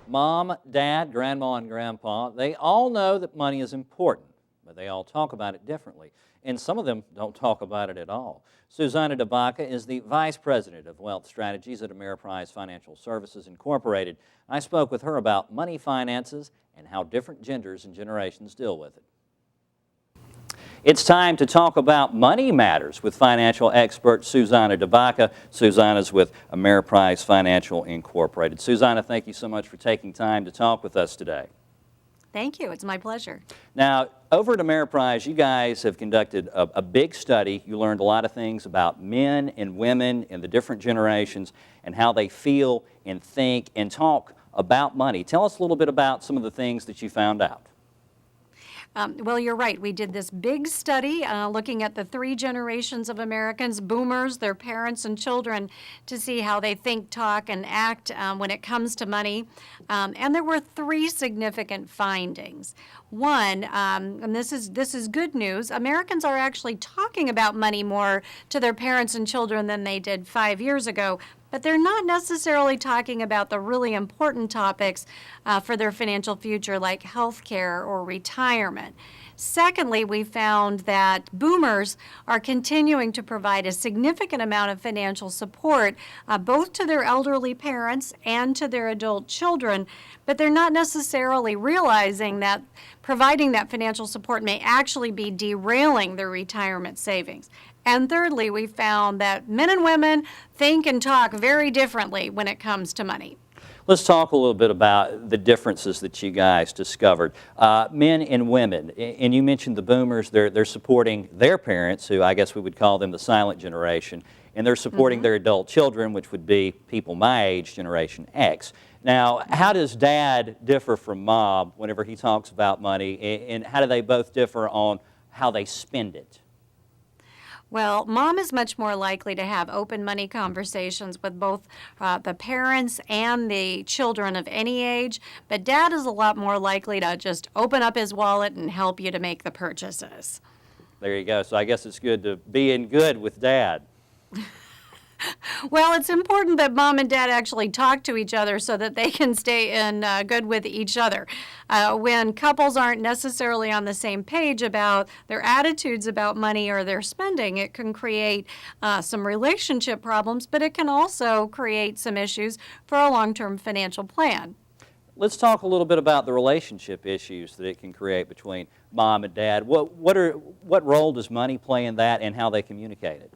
Mom, Dad, Grandma, and Grandpa, they all know that money is important, but they all talk about it differently. And some of them don't talk about it at all. Suzanna Bacca is the Vice President of Wealth Strategies at Ameriprise Financial Services Incorporated. I spoke with her about money finances and how different genders and generations deal with it. It's time to talk about money matters with financial expert Suzanna Bacca. Suzanna's with Ameriprise Financial Incorporated. Suzanna, thank you so much for taking time to talk with us today. Thank you. It's my pleasure. Now, over at Ameriprise, you guys have conducted a big study. You learned a lot of things about men and women in the different generations and how they feel and think and talk about money. Tell us a little bit about some of the things that you found out. Well, you're right. We did this big study looking at the three generations of Americans, boomers, their parents and children, to see how they think, talk, and act when it comes to money. And there were three significant findings. One, and this is good news, Americans are actually talking about money more to their parents and children than they did 5 years ago. But they're not necessarily talking about the really important topics for their financial future, like health care or retirement. Secondly, we found that boomers are continuing to provide a significant amount of financial support both to their elderly parents and to their adult children, but they're not necessarily realizing that providing that financial support may actually be derailing their retirement savings. And thirdly, we found that men and women think and talk very differently when it comes to money. Let's talk a little bit about the differences that you guys discovered. Men and women, and you mentioned the boomers, they're supporting their parents, who I guess we would call them the silent generation, and they're supporting their adult children, which would be people my age, Generation X. Now, how does Dad differ from Mom whenever he talks about money, and how do they both differ on how they spend it? Well, Mom is much more likely to have open money conversations with both the parents and the children of any age, but Dad is a lot more likely to just open up his wallet and help you to make the purchases. There you go. So I guess it's good to be in good with Dad. Well, it's important that Mom and Dad actually talk to each other so that they can stay in good with each other. When couples aren't necessarily on the same page about their attitudes about money or their spending, it can create some relationship problems, but it can also create some issues for a long-term financial plan. Let's talk a little bit about the relationship issues that it can create between Mom and Dad. What role does money play in that, and how they communicate it?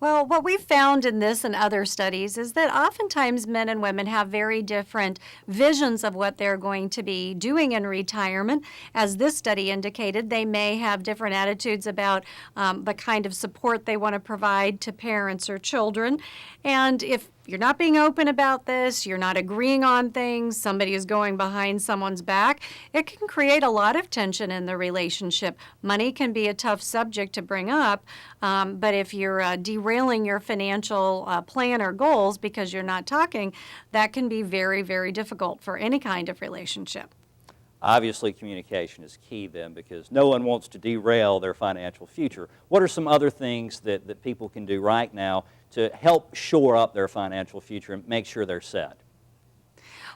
Well, what we've found in this and other studies is that oftentimes men and women have very different visions of what they're going to be doing in retirement. As this study indicated, they may have different attitudes about the kind of support they want to provide to parents or children. And if you're not being open about this, you're not agreeing on things, somebody is going behind someone's back, it can create a lot of tension in the relationship. Money can be a tough subject to bring up, but if you're derailing your financial plan or goals because you're not talking, that can be very, very difficult for any kind of relationship. Obviously, communication is key then, because no one wants to derail their financial future. What are some other things that people can do right now to help shore up their financial future and make sure they're set?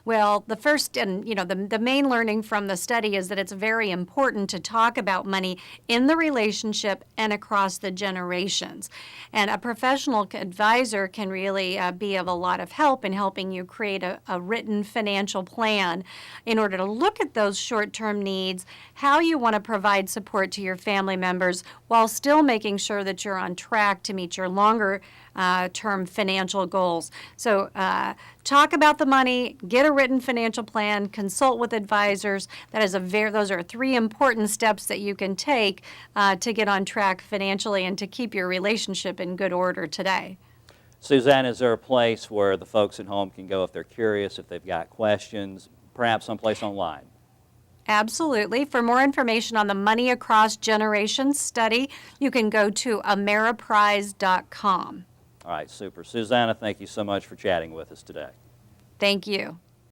Well, the first and the main learning from the study is that it's very important to talk about money in the relationship and across the generations. And a professional advisor can really be of a lot of help in helping you create a written financial plan in order to look at those short-term needs, how you want to provide support to your family members while still making sure that you're on track to meet your longer-term financial goals. So talk about the money, get a written financial plan, consult with advisors. Those are three important steps that you can take to get on track financially and to keep your relationship in good order today. Suzanna, is there a place where the folks at home can go if they're curious, if they've got questions, perhaps someplace online? Absolutely. For more information on the Money Across Generations study, you can go to Ameriprise.com. All right, super. Suzanna, thank you so much for chatting with us today. Thank you.